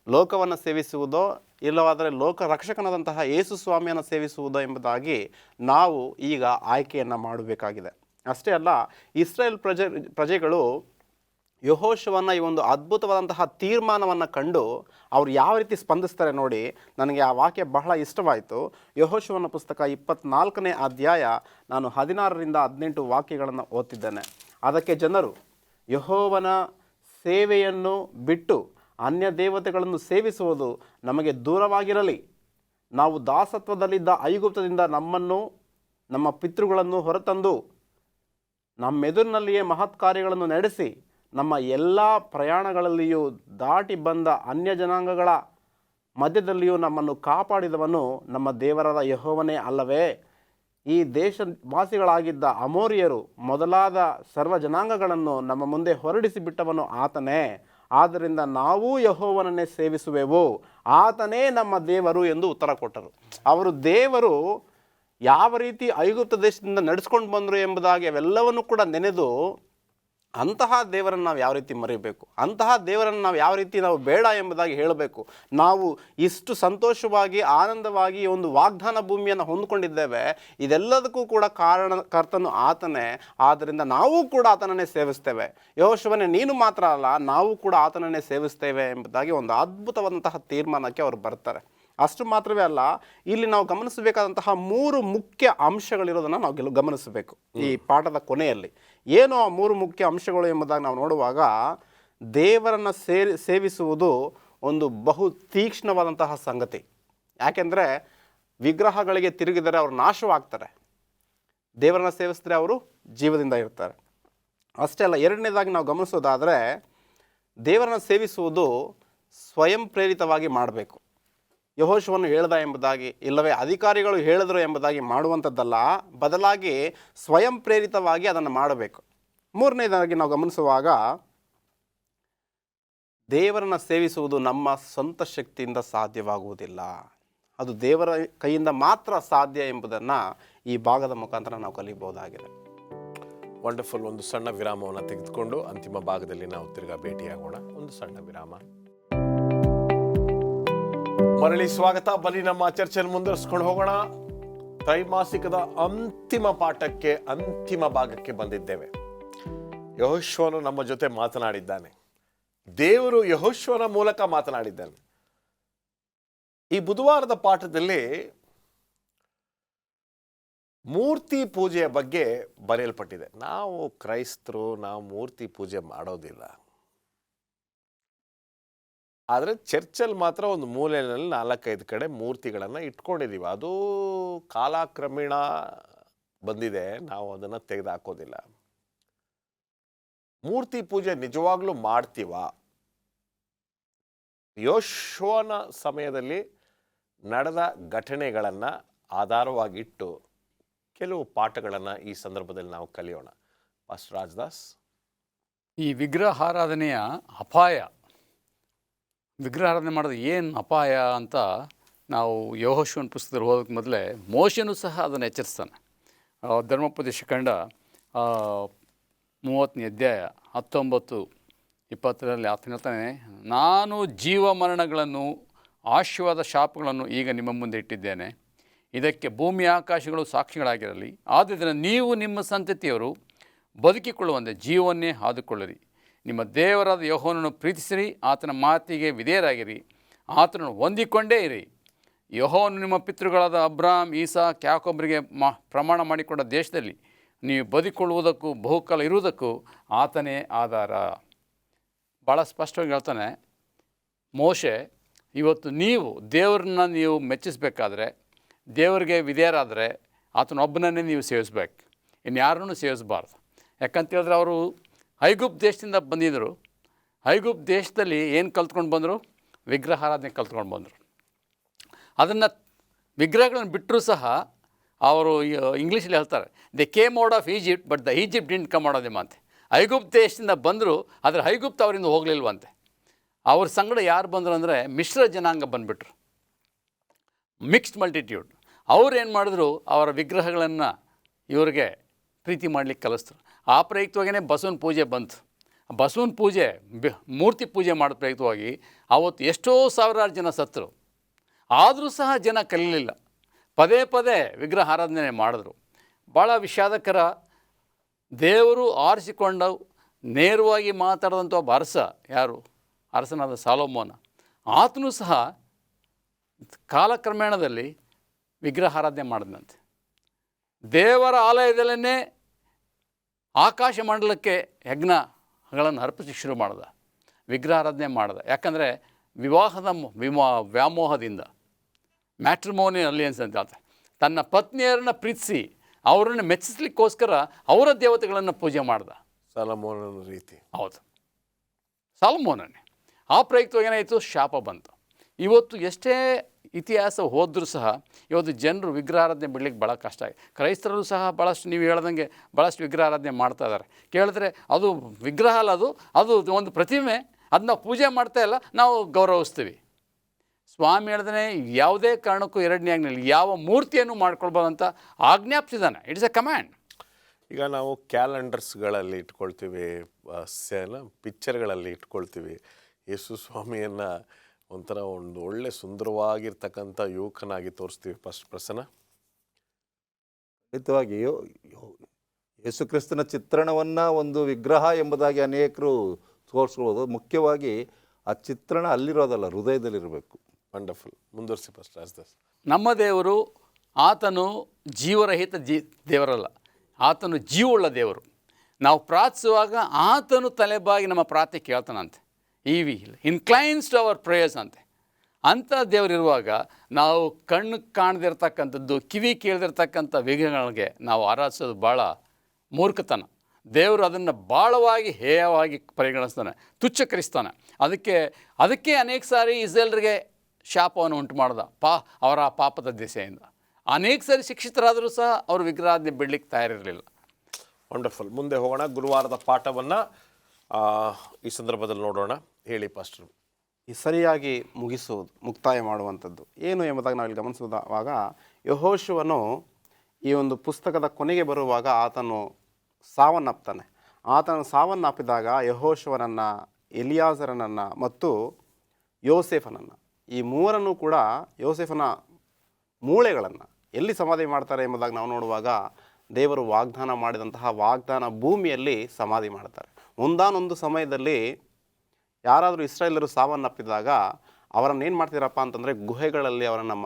ಲೋಕವನ್ನು ಸೇವಿಸುವುದೋ ಇಲ್ಲವಾದರೆ ಲೋಕ ರಕ್ಷಕನಾದಂತಹ ಯೇಸು ಸ್ವಾಮಿಯನ್ನು ಸೇವಿಸುವುದೋ ಎಂಬುದಾಗಿ ನಾವು ಈಗ ಆಯ್ಕೆಯನ್ನು ಮಾಡಬೇಕಾಗಿದೆ. ಅಷ್ಟೇ ಅಲ್ಲ, ಇಸ್ರೇಲ್ ಪ್ರಜೆಗಳು ಯೆಹೋಶುವನ ಈ ಒಂದು ಅದ್ಭುತವಾದಂತಹ ತೀರ್ಮಾನವನ್ನು ಕಂಡು ಅವರು ಯಾವ ರೀತಿ ಸ್ಪಂದಿಸ್ತಾರೆ ನೋಡಿ. ನನಗೆ ಆ ವಾಕ್ಯ ಬಹಳ ಇಷ್ಟವಾಯಿತು. ಯೆಹೋಶುವನ ಪುಸ್ತಕ 24ನೇ ಅಧ್ಯಾಯ, ನಾನು 16-18 ವಾಕ್ಯಗಳನ್ನು ಓದ್ತಿದ್ದೇನೆ. ಅದಕ್ಕೆ ಜನರು, ಯೆಹೋವನ ಸೇವೆಯನ್ನು ಬಿಟ್ಟು ಅನ್ಯ ದೇವತೆಗಳನ್ನು ಸೇವಿಸುವುದು ನಮಗೆ ದೂರವಾಗಿರಲಿ. ನಾವು ದಾಸತ್ವದಲ್ಲಿದ್ದ ಐಗುಪ್ತದಿಂದ ನಮ್ಮನ್ನು ನಮ್ಮ ಪಿತೃಗಳನ್ನು ಹೊರತಂದು ನಮ್ಮೆದುರಿನಲ್ಲಿಯೇ ಮಹತ್ ಕಾರ್ಯಗಳನ್ನು ನಡೆಸಿ ನಮ್ಮ ಎಲ್ಲ ಪ್ರಯಾಣಗಳಲ್ಲಿಯೂ ದಾಟಿ ಬಂದ ಅನ್ಯ ಜನಾಂಗಗಳ ಮಧ್ಯದಲ್ಲಿಯೂ ನಮ್ಮನ್ನು ಕಾಪಾಡಿದವನು ನಮ್ಮ ದೇವರಾದ ಯೆಹೋವನೇ ಅಲ್ಲವೇ? ಈ ದೇಶವಾಸಿಗಳಾಗಿದ್ದ ಅಮೋರಿಯರು ಮೊದಲಾದ ಸರ್ವ ಜನಾಂಗಗಳನ್ನು ನಮ್ಮ ಮುಂದೆ ಹೊರಡಿಸಿ ಬಿಟ್ಟವನು ಆತನೇ. ಆದ್ದರಿಂದ ನಾವು ಯೆಹೋವನನ್ನೇ ಸೇವಿಸುವೆವು, ಆತನೇ ನಮ್ಮ ದೇವರು ಎಂದು ಉತ್ತರ ಕೊಟ್ಟರು. ಅವರು ದೇವರು ಯಾವ ರೀತಿ ಐಗುಪ್ತ ದೇಶದಿಂದ ನಡೆಸ್ಕೊಂಡು ಬಂದರು ಎಂಬುದಾಗಿ ಅವೆಲ್ಲವನ್ನು ಕೂಡ ನೆನೆದು ಅಂತಹ ದೇವರನ್ನು ನಾವು ಯಾವ ರೀತಿ ಮರಿಬೇಕು, ಅಂತಹ ದೇವರನ್ನು ನಾವು ಯಾವ ರೀತಿ ನಾವು ಬೇಡ ಎಂಬುದಾಗಿ ಹೇಳಬೇಕು. ನಾವು ಇಷ್ಟು ಸಂತೋಷವಾಗಿ ಆನಂದವಾಗಿ ಒಂದು ವಾಗ್ದಾನ ಭೂಮಿಯನ್ನು ಹೊಂದ್ಕೊಂಡಿದ್ದೇವೆ, ಇದೆಲ್ಲದಕ್ಕೂ ಕೂಡ ಕಾರಣಕರ್ತನು ಆತನೇ. ಆದ್ದರಿಂದ ನಾವು ಕೂಡ ಆತನನ್ನೇ ಸೇವಿಸ್ತೇವೆ. ಯೆಹೋಶುವನೇ ನೀನು ಮಾತ್ರ ಅಲ್ಲ, ನಾವು ಕೂಡ ಆತನನ್ನೇ ಸೇವಿಸ್ತೇವೆ ಎಂಬುದಾಗಿ ಒಂದು ಅದ್ಭುತವಾದಂತಹ ತೀರ್ಮಾನಕ್ಕೆ ಅವರು ಬರ್ತಾರೆ. ಅಷ್ಟು ಮಾತ್ರವೇ ಅಲ್ಲ, ಇಲ್ಲಿ ನಾವು ಗಮನಿಸಬೇಕಾದಂತಹ 3 ಮುಖ್ಯ ಅಂಶಗಳಿರೋದನ್ನು ನಾವು ಗಮನಿಸಬೇಕು ಈ ಪಾಠದ ಕೊನೆಯಲ್ಲಿ. ಏನು ಆ 3 ಮುಖ್ಯ ಅಂಶಗಳು ಎಂಬುದಾಗಿ ನಾವು ನೋಡುವಾಗ, ದೇವರನ್ನು ಸೇವಿಸುವುದು ಒಂದು ಬಹು ತೀಕ್ಷ್ಣವಾದಂತಹ ಸಂಗತಿ. ಯಾಕೆಂದರೆ ವಿಗ್ರಹಗಳಿಗೆ ತಿರುಗಿದರೆ ಅವರು ನಾಶವಾಗ್ತಾರೆ, ದೇವರನ್ನು ಸೇವಿಸಿದ್ರೆ ಅವರು ಜೀವದಿಂದ ಇರ್ತಾರೆ. ಅಷ್ಟೇ ಅಲ್ಲ, ಎರಡನೇದಾಗಿ ನಾವು ಗಮನಿಸೋದಾದರೆ, ದೇವರನ್ನು ಸೇವಿಸುವುದು ಸ್ವಯಂ ಪ್ರೇರಿತವಾಗಿ ಮಾಡಬೇಕು. ಯೆಹೋಶುವನು ಹೇಳ್ದ ಎಂಬುದಾಗಿ, ಇಲ್ಲವೇ ಅಧಿಕಾರಿಗಳು ಹೇಳಿದ್ರು ಎಂಬುದಾಗಿ ಮಾಡುವಂಥದ್ದಲ್ಲ, ಬದಲಾಗಿ ಸ್ವಯಂ ಪ್ರೇರಿತವಾಗಿ ಅದನ್ನು ಮಾಡಬೇಕು. ಮೂರನೇದಾಗಿ ನಾವು ಗಮನಿಸುವಾಗ, ದೇವರನ್ನು ಸೇವಿಸುವುದು ನಮ್ಮ ಸ್ವಂತ ಶಕ್ತಿಯಿಂದ ಸಾಧ್ಯವಾಗುವುದಿಲ್ಲ, ಅದು ದೇವರ ಕೈಯಿಂದ ಮಾತ್ರ ಸಾಧ್ಯ ಎಂಬುದನ್ನು ಈ ಭಾಗದ ಮುಖಾಂತರ ನಾವು ಕಲಿಯಬಹುದಾಗಿದೆ. ವಂಡರ್ಫುಲ್. ಒಂದು ಸಣ್ಣ ವಿರಾಮವನ್ನು ತೆಗೆದುಕೊಂಡು ಅಂತಿಮ ಭಾಗದಲ್ಲಿ ನಾವು ತಿರ್ಗಾ ಭೇಟಿಯಾಗೋಣ. ಒಂದು ಸಣ್ಣ ವಿರಾಮ. ಮರಳಿ ಸ್ವಾಗತ. ಬನ್ನಿ ನಮ್ಮ ಚರ್ಚೆಯನ್ನು ಮುಂದುವರಿಸ್ಕೊಂಡು ಹೋಗೋಣ. ತ್ರೈಮಾಸಿಕದ ಅಂತಿಮ ಪಾಠಕ್ಕೆ, ಅಂತಿಮ ಭಾಗಕ್ಕೆ ಬಂದಿದ್ದೇವೆ. ಯೆಹೋಶುವನು ನಮ್ಮ ಜೊತೆ ಮಾತನಾಡಿದ್ದಾನೆ. ದೇವರು ಯೆಹೋಶುವನ ಮೂಲಕ ಮಾತನಾಡಿದ್ದಾನೆ. ಈ ಬುಧವಾರದ ಪಾಠದಲ್ಲಿ ಮೂರ್ತಿ ಪೂಜೆಯ ಬಗ್ಗೆ ಬರೆಯಲ್ಪಟ್ಟಿದೆ. ನಾವು ಕ್ರೈಸ್ತರು, ನಾವು ಮೂರ್ತಿ ಪೂಜೆ ಮಾಡೋದಿಲ್ಲ. ಆದರೆ ಚರ್ಚಲ್ಲಿ ಮಾತ್ರ ಒಂದು ಮೂಲೆಯಲ್ಲಿ 4-5 ಕಡೆ ಮೂರ್ತಿಗಳನ್ನು ಇಟ್ಕೊಂಡಿದ್ದೀವಿ. ಅದು ಕಾಲಕ್ರಮೇಣ ಬಂದಿದೆ, ನಾವು ಅದನ್ನು ತೆಗೆದುಹಾಕೋದಿಲ್ಲ. ಮೂರ್ತಿ ಪೂಜೆ ನಿಜವಾಗ್ಲೂ ಮಾಡ್ತೀವ? ಯೆಹೋಶುವನ ಸಮಯದಲ್ಲಿ ನಡೆದ ಘಟನೆಗಳನ್ನು ಆಧಾರವಾಗಿಟ್ಟು ಕೆಲವು ಪಾಠಗಳನ್ನು ಈ ಸಂದರ್ಭದಲ್ಲಿ ನಾವು ಕಲಿಯೋಣ. ಪಾಸ್ಟರ್ ರಾಜದಾಸ್. ಈ ವಿಗ್ರಹಾರಾಧನೆಯ ಅಪಾಯ, ವಿಗ್ರಹಾರಾಧನೆ ಮಾಡೋದು ಏನು ಅಪಾಯ ಅಂತ ನಾವು ಯೆಹೋಶುವನ ಪುಸ್ತಕದಲ್ಲಿ ಓದೋಕ್ಕೆ ಮೊದಲೇ ಮೋಶೆನೂ ಸಹ ಅದನ್ನು ಎಚ್ಚರಿಸ್ತಾನೆ. ಧರ್ಮೋಪದೇಶ ಕಂಡ 30ನೇ ಅಧ್ಯಾಯ 19-20ರಲ್ಲಿ ಆತನು ಹೇಳ್ತಾನೆ, ನಾನು ಜೀವ ಮರಣಗಳನ್ನು, ಆಶೀರ್ವಾದ ಶಾಪಗಳನ್ನು ಈಗ ನಿಮ್ಮ ಮುಂದೆ ಇಟ್ಟಿದ್ದೇನೆ. ಇದಕ್ಕೆ ಭೂಮಿ ಆಕಾಶಗಳು ಸಾಕ್ಷಿಗಳಾಗಿರಲಿ. ಆದ್ದರಿಂದ ನೀವು ನಿಮ್ಮ ಸಂತತಿಯವರು ಬದುಕಿಕೊಳ್ಳುವಂತೆ ಜೀವನ್ನೇ ಹಾದುಕೊಳ್ಳಿರಿ. ನಿಮ್ಮ ದೇವರಾದ ಯೆಹೋವನನ್ನು ಪ್ರೀತಿಸಿರಿ, ಆತನ ಮಾತಿಗೆ ವಿಧೇಯರಾಗಿರಿ, ಆತನನ್ನು ಹೊಂದಿಕೊಂಡೇ ಇರಿ. ಯೆಹೋವನು ನಿಮ್ಮ ಪಿತೃಗಳಾದ ಅಬ್ರಾಮ್, ಈಸಾಕ್, ಯಾಕೋಬರಿಗೆ ಪ್ರಮಾಣ ಮಾಡಿಕೊಂಡ ದೇಶದಲ್ಲಿ ನೀವು ಬದುಕೊಳ್ಳುವುದಕ್ಕೂ ಬಹುಕಾಲ ಇರುವುದಕ್ಕೂ ಆತನೇ ಆಧಾರ. ಭಾಳ ಸ್ಪಷ್ಟವಾಗಿ ಹೇಳ್ತಾನೆ ಮೋಶೆ, ಇವತ್ತು ನೀವು ದೇವರನ್ನ ನೀವು ಮೆಚ್ಚಿಸಬೇಕಾದ್ರೆ, ದೇವರಿಗೆ ವಿಧೇಯರಾದರೆ ಆತನೊಬ್ಬನನ್ನೇ ನೀವು ಸೇವಿಸ್ಬೇಕು, ಇನ್ಯಾರನ್ನೂ ಸೇವಿಸಬಾರ್ದು. ಯಾಕಂತೇಳಿದ್ರೆ ಅವರು ಐಗುಪ್ತ ದೇಶದಿಂದ ಬಂದಿದ್ದರು. ಐಗುಪ್ತ ದೇಶದಲ್ಲಿ ಏನು ಕಲ್ತ್ಕೊಂಡು ಬಂದರು? ವಿಗ್ರಹಾರಾಧನೆ ಕಲ್ತ್ಕೊಂಡು ಬಂದರು. ಅದನ್ನು ವಿಗ್ರಹಗಳನ್ನು ಬಿಟ್ಟರೂ ಸಹ ಅವರು ಇಂಗ್ಲೀಷಲ್ಲಿ ಹೇಳ್ತಾರೆ, they came out of Egypt but the Egypt didn't come out of them ಅಂತೆ. ಐಗುಪ್ತ ದೇಶದಿಂದ ಬಂದರು, ಆದರೆ ಐಗುಪ್ತ ಅವರಿಂದ ಹೋಗಲಿಲ್ವಂತೆ. ಅವ್ರ ಸಂಗಡ ಯಾರು ಬಂದರು ಅಂದರೆ ಮಿಶ್ರ ಜನಾಂಗ ಬಂದುಬಿಟ್ರು, ಮಿಕ್ಸ್ಡ್ ಮಲ್ಟಿಟ್ಯೂಡ್. ಅವ್ರು ಏನು ಮಾಡಿದ್ರು, ಅವರ ವಿಗ್ರಹಗಳನ್ನು ಇವ್ರಿಗೆ ಪ್ರೀತಿ ಮಾಡಲಿಕ್ಕೆ ಕಲಿಸ್ತರು. ಆ ಪ್ರಯುಕ್ತವಾಗಿಯೇ ಬಸವನ ಪೂಜೆ ಬಂತು. ಬಸವನ ಪೂಜೆ, ಮೂರ್ತಿ ಪೂಜೆ ಮಾಡೋ ಪ್ರಯುಕ್ತವಾಗಿ ಅವತ್ತು ಎಷ್ಟೋ ಸಾವಿರಾರು ಜನ ಸತ್ತರು. ಆದರೂ ಸಹ ಜನ ಕಲೀಲಿಲ್ಲ, ಪದೇ ಪದೇ ವಿಗ್ರಹ ಆರಾಧನೆ ಮಾಡಿದ್ರು. ಭಾಳ ವಿಷಾದಕರ. ದೇವರು ಆರಿಸಿಕೊಂಡು ನೇರವಾಗಿ ಮಾತಾಡಿದಂಥ ಒಬ್ಬ ಅರಸ, ಯಾರು? ಅರಸನಾದ ಸಾಲೊಮೋನ. ಆತನೂ ಸಹ ಕಾಲಕ್ರಮೇಣದಲ್ಲಿ ವಿಗ್ರಹ ಆರಾಧನೆ ಮಾಡಿದಂತೆ. ದೇವರ ಆಲಯದಲ್ಲೇ ಆಕಾಶ ಮಂಡಲಕ್ಕೆ ಯಜ್ಞಗಳನ್ನು ಅರ್ಪಿಸಿ ಶುರು ಮಾಡ್ದ, ವಿಗ್ರಹಾರಾಧನೆ ಮಾಡ್ದ. ಯಾಕಂದರೆ ವಿವಾಹದ ವ್ಯಾಮೋಹದಿಂದ, ಮ್ಯಾಟ್ರಿಮೋನಿ ಅಲಿಯನ್ಸ್ ಅಂತ ಹೇಳ್ತಾರೆ, ತನ್ನ ಪತ್ನಿಯರನ್ನು ಪ್ರೀತಿಸಿ ಅವರನ್ನು ಮೆಚ್ಚಿಸ್ಲಿಕ್ಕೋಸ್ಕರ ಅವರ ದೇವತೆಗಳನ್ನು ಪೂಜೆ ಮಾಡ್ದ. ಸೊಲೊಮೋನನ ರೀತಿ. ಹೌದು, ಸಾಲೊಮೋನನೇ. ಆ ಪ್ರಯುಕ್ತವಾಗಿ ಏನಾಯಿತು? ಶಾಪ ಬಂತು. ಇವತ್ತು ಎಷ್ಟೇ ಇತಿಹಾಸ ಹೋದರೂ ಸಹ ಇವತ್ತು ಜನರು ವಿಗ್ರಹಾರಾಧನೆ ಬಿಡಲಿಕ್ಕೆ ಭಾಳ ಕಷ್ಟ ಆಗಿದೆ. ಕ್ರೈಸ್ತರಲ್ಲೂ ಸಹ ಭಾಳಷ್ಟು, ನೀವು ಹೇಳ್ದಂಗೆ ಭಾಳಷ್ಟು ವಿಗ್ರಹಾರಾಧನೆ ಮಾಡ್ತಾ ಇದ್ದಾರೆ. ಕೇಳಿದ್ರೆ ಅದು ವಿಗ್ರಹ ಅಲ್ಲ, ಅದು ಒಂದು ಪ್ರತಿಮೆ, ಅದನ್ನ ಪೂಜೆ ಮಾಡ್ತಾ ಇಲ್ಲ, ನಾವು ಗೌರವಿಸ್ತೀವಿ. ಸ್ವಾಮಿ ಹೇಳ್ದೇ ಯಾವುದೇ ಕಾರಣಕ್ಕೂ ಎರಡನೇ ಆಜ್ಞೆಯಲ್ಲಿ ಯಾವ ಮೂರ್ತಿಯನ್ನು ಮಾಡ್ಕೊಳ್ಬೋದಂತ ಆಜ್ಞಾಪಿಸಿದ್ದಾನೆ. It's a command. ಈಗ ನಾವು ಕ್ಯಾಲೆಂಡರ್ಸ್ಗಳಲ್ಲಿ ಇಟ್ಕೊಳ್ತೀವಿ, ಪಿಕ್ಚರ್ಗಳಲ್ಲಿ ಇಟ್ಕೊಳ್ತೀವಿ. ಯೇಸು ಸ್ವಾಮಿಯನ್ನು ಒಂಥರ ಒಂದು ಒಳ್ಳೆ ಸುಂದರವಾಗಿರ್ತಕ್ಕಂಥ ಯುವಕನಾಗಿ ತೋರಿಸ್ತೀವಿ. ಫಸ್ಟ್ ಪ್ರಸನ್ನ ಖಂಡಿತವಾಗಿ ಯೇಸು ಕ್ರಿಸ್ತನ ಚಿತ್ರಣವನ್ನು ಒಂದು ವಿಗ್ರಹ ಎಂಬುದಾಗಿ ಅನೇಕರು ತೋರಿಸ್ಕೊಳ್ಳೋದು. ಮುಖ್ಯವಾಗಿ ಆ ಚಿತ್ರಣ ಅಲ್ಲಿರೋದಲ್ಲ, ಹೃದಯದಲ್ಲಿರಬೇಕು. ವಂಡರ್ಫುಲ್. ಮುಂದುವರಿಸಿ ಪಾಸ್ಟರ್ ರಾಜದಾಸ್. ನಮ್ಮ ದೇವರು, ಆತನು ಜೀವರಹಿತ ದೇವರಲ್ಲ, ಆತನು ಜೀವವುಳ್ಳ ದೇವರು. ನಾವು ಪ್ರಾರ್ಥಿಸುವಾಗ ಆತನು ತಲೆಬಾಗಿ ನಮ್ಮ ಪ್ರಾರ್ಥನೆ ಕೇಳ್ತಾನಂತೆ. ಇನ್ಕ್ಲೈನ್ಸ್ ಟು ಅವರ್ ಪ್ರೇಯರ್ಸ್ ಅಂತೆ. ಅಂಥ ದೇವರಿರುವಾಗ ನಾವು ಕಣ್ಣು ಕಾಣದಿರ್ತಕ್ಕಂಥದ್ದು, ಕಿವಿ ಕೇಳದಿರ್ತಕ್ಕಂಥ ವಿಗ್ರಹಗಳಿಗೆ ನಾವು ಆರಾಧಿಸೋದು ಭಾಳ ಮೂರ್ಖತನ. ದೇವರು ಅದನ್ನು ಭಾಳವಾಗಿ ಹೇಯವಾಗಿ ಪರಿಗಣಿಸ್ತಾನೆ, ತುಚ್ಛಕರಿಸ್ತಾನೆ. ಅದಕ್ಕೆ ಅನೇಕ ಸಾರಿ ಇಸ್ರೇಲರಿಗೆ ಶಾಪವನ್ನು ಉಂಟು ಮಾಡ್ದ ಅವರ ಪಾಪದ ದಿಸೆಯಿಂದ. ಅನೇಕ ಸಾರಿ ಶಿಕ್ಷಿತರಾದರೂ ಸಹ ಅವರು ವಿಗ್ರಹಾಜ್ಞೆ ಬಿಡಲಿಕ್ಕೆ ತಯಾರಿರಲಿಲ್ಲ. ವಂಡರ್ಫುಲ್. ಮುಂದೆ ಹೋಗೋಣ. ಗುರುವಾರದ ಪಾಠವನ್ನು ಈ ಸಂದರ್ಭದಲ್ಲಿ ನೋಡೋಣ. ಹೇಳಿ ಪಾಸ್ಟರ್. ಈ ಸರಿಯಾಗಿ ಮುಗಿಸುವುದು, ಮುಕ್ತಾಯ ಮಾಡುವಂಥದ್ದು ಏನು ಎಂಬುದಾಗಿ ನಾವಿಲ್ಲಿ ಗಮನಿಸುವಾಗ, ಯೆಹೋಶುವನು ಈ ಒಂದು ಪುಸ್ತಕದ ಕೊನೆಗೆ ಬರುವಾಗ ಆತನು ಸಾವನ್ನಪ್ತಾನೆ. ಆತನು ಸಾವನ್ನಪ್ಪಿದಾಗ ಯೆಹೋಶುವನನ್ನು, ಎಲಿಯಾಜರನನ್ನು ಮತ್ತು ಯೋಸೇಫನನ್ನು, ಈ ಮೂವರನ್ನು ಕೂಡ ಯೋಸೇಫನ ಮೂಳೆಗಳನ್ನು ಎಲ್ಲಿ ಸಮಾಧಿ ಮಾಡ್ತಾರೆ ಎಂಬುದಾಗಿ ನಾವು ನೋಡುವಾಗ, ದೇವರು ವಾಗ್ದಾನ ಮಾಡಿದಂತಹ ವಾಗ್ದಾನ ಭೂಮಿಯಲ್ಲಿ ಸಮಾಧಿ ಮಾಡ್ತಾರೆ. ಒಂದಾನೊಂದು ಸಮಯದಲ್ಲಿ ಯಾರಾದರೂ ಇಸ್ರಾಯೇಲರು ಸಾವನ್ನಪ್ಪಿದಾಗ ಅವರನ್ನು ಏನು ಮಾಡ್ತಿದ್ರಪ್ಪ ಅಂತಂದರೆ ಗುಹೆಗಳಲ್ಲಿ ಅವರನ್ನು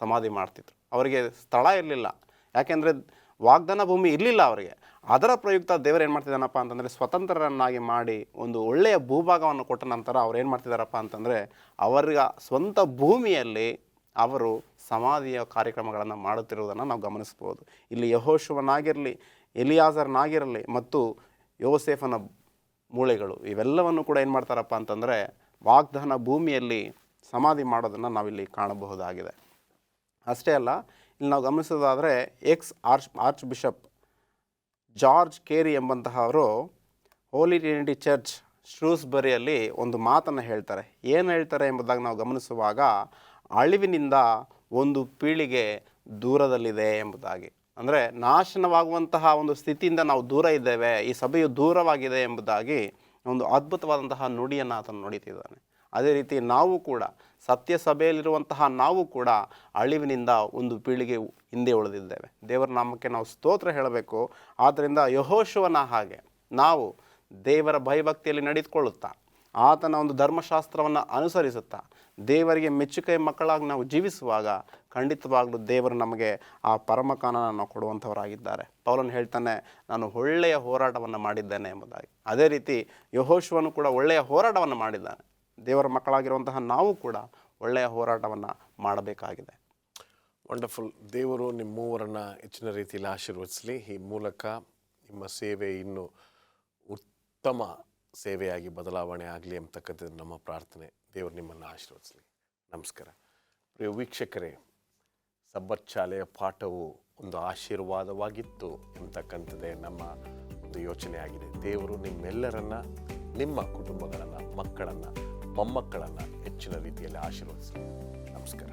ಸಮಾಧಿ ಮಾಡ್ತಿದ್ರು. ಅವರಿಗೆ ಸ್ಥಳ ಇರಲಿಲ್ಲ, ಯಾಕೆಂದರೆ ವಾಗ್ದಾನ ಭೂಮಿ ಇರಲಿಲ್ಲ ಅವರಿಗೆ. ಅದರ ಪ್ರಯುಕ್ತ ದೇವರು ಏನು ಮಾಡ್ತಿದ್ದಾನಪ್ಪ ಅಂತಂದರೆ ಸ್ವತಂತ್ರರನ್ನಾಗಿ ಮಾಡಿ ಒಂದು ಒಳ್ಳೆಯ ಭೂಭಾಗವನ್ನು ಕೊಟ್ಟ ನಂತರ ಅವ್ರು ಏನು ಮಾಡ್ತಿದ್ದಾರಪ್ಪ ಅಂತಂದರೆ ಅವರ ಸ್ವಂತ ಭೂಮಿಯಲ್ಲಿ ಅವರು ಸಮಾಧಿಯ ಕಾರ್ಯಕ್ರಮಗಳನ್ನು ಮಾಡುತ್ತಿರುವುದನ್ನು ನಾವು ಗಮನಿಸ್ಬೋದು. ಇಲ್ಲಿ ಯೆಹೋಶುವನಾಗಿರಲಿ, ಎಲಿಯಾಜರನಾಗಿರಲಿ ಮತ್ತು ಯೋಸೇಫನ ಮೂಳೆಗಳು ಇವೆಲ್ಲವನ್ನು ಕೂಡ ಏನು ಮಾಡ್ತಾರಪ್ಪ ಅಂತಂದರೆ ವಾಗ್ದಾನ ಭೂಮಿಯಲ್ಲಿ ಸಮಾಧಿ ಮಾಡೋದನ್ನು ನಾವಿಲ್ಲಿ ಕಾಣಬಹುದಾಗಿದೆ. ಅಷ್ಟೇ ಅಲ್ಲ, ಇಲ್ಲಿ ನಾವು ಗಮನಿಸೋದಾದರೆ ಆರ್ಚ್ ಬಿಷಪ್ ಜಾರ್ಜ್ ಕೇರಿ ಎಂಬಂತಹವರು ಹೋಲಿ ಟ್ರಿನಿಟಿ ಚರ್ಚ್ ಶ್ರೂಸ್ಬರಿಯಲ್ಲಿ ಒಂದು ಮಾತನ್ನು ಹೇಳ್ತಾರೆ. ಏನು ಹೇಳ್ತಾರೆ ಎಂಬುದಾಗಿ ನಾವು ಗಮನಿಸುವಾಗ, ಅಳಿವಿನಿಂದ ಒಂದು ಪೀಳಿಗೆ ದೂರದಲ್ಲಿದೆ ಎಂಬುದಾಗಿ. ಅಂದರೆ ನಾಶನವಾಗುವಂತಹ ಒಂದು ಸ್ಥಿತಿಯಿಂದ ನಾವು ದೂರ ಇದ್ದೇವೆ, ಈ ಸಭೆಯು ದೂರವಾಗಿದೆ ಎಂಬುದಾಗಿ ಒಂದು ಅದ್ಭುತವಾದಂತಹ ನುಡಿಯನ್ನು ಆತನು ನುಡಿತಿದ್ದಾನೆ. ಅದೇ ರೀತಿ ನಾವು ಕೂಡ ಸತ್ಯ ಸಭೆಯಲ್ಲಿರುವಂತಹ ನಾವು ಕೂಡ ಅಳಿವಿನಿಂದ ಒಂದು ಪೀಳಿಗೆ ಹಿಂದೆ ಉಳಿದಿದ್ದೇವೆ. ದೇವರ ನಾಮಕ್ಕೆ ನಾವು ಸ್ತೋತ್ರ ಹೇಳಬೇಕು. ಆದ್ದರಿಂದ ಯೆಹೋಶುವನ ಹಾಗೆ ನಾವು ದೇವರ ಭಯಭಕ್ತಿಯಲ್ಲಿ ನಡೆದುಕೊಳ್ಳುತ್ತಾ, ಆತನ ಒಂದು ಧರ್ಮಶಾಸ್ತ್ರವನ್ನು ಅನುಸರಿಸುತ್ತಾ, ದೇವರಿಗೆ ಮೆಚ್ಚುಗೆಯ ಮಕ್ಕಳಾಗಿ ನಾವು ಜೀವಿಸುವಾಗ ಖಂಡಿತವಾಗ್ಲೂ ದೇವರು ನಮಗೆ ಆ ಪರಮಕಾನನ ನಾವು ಕೊಡುವಂಥವರಾಗಿದ್ದಾರೆ. ಪೌಲನು ಹೇಳ್ತಾನೆ, ನಾನು ಒಳ್ಳೆಯ ಹೋರಾಟವನ್ನು ಮಾಡಿದ್ದೇನೆ ಎಂಬುದಾಗಿ. ಅದೇ ರೀತಿ ಯೆಹೋಶುವನು ಕೂಡ ಒಳ್ಳೆಯ ಹೋರಾಟವನ್ನು ಮಾಡಿದ್ದಾನೆ. ದೇವರ ಮಕ್ಕಳಾಗಿರುವಂತಹ ನಾವು ಕೂಡ ಒಳ್ಳೆಯ ಹೋರಾಟವನ್ನು ಮಾಡಬೇಕಾಗಿದೆ. ವಂಡರ್ಫುಲ್. ದೇವರು ನಿಮ್ಮ ಮೂವರನ್ನು ಹೆಚ್ಚಿನ ರೀತಿಯಲ್ಲಿ ಆಶೀರ್ವದಿಸಲಿ. ಈ ಮೂಲಕ ನಿಮ್ಮ ಸೇವೆ ಇನ್ನೂ ಉತ್ತಮ ಸೇವೆಯಾಗಿ ಬದಲಾವಣೆ ಆಗಲಿ ಅಂತಕ್ಕಂಥದ್ದು ನಮ್ಮ ಪ್ರಾರ್ಥನೆ. ದೇವರು ನಿಮ್ಮನ್ನು ಆಶೀರ್ವದಿಸಲಿ. ನಮಸ್ಕಾರ. ಪ್ರಿಯ ವೀಕ್ಷಕರೇ, ಸಬ್ಬತ್ ಶಾಲೆಯ ಪಾಠವು ಒಂದು ಆಶೀರ್ವಾದವಾಗಿತ್ತು ಎಂಬತಕ್ಕಂಥದ್ದೇ ನಮ್ಮ ಒಂದು ಯೋಚನೆ ಆಗಿದೆ. ದೇವರು ನಿಮ್ಮೆಲ್ಲರನ್ನ, ನಿಮ್ಮ ಕುಟುಂಬಗಳನ್ನು, ಮಕ್ಕಳನ್ನು, ಮೊಮ್ಮಕ್ಕಳನ್ನು ಹೆಚ್ಚಿನ ರೀತಿಯಲ್ಲಿ ಆಶೀರ್ವದಿಸಲಿ. ನಮಸ್ಕಾರ.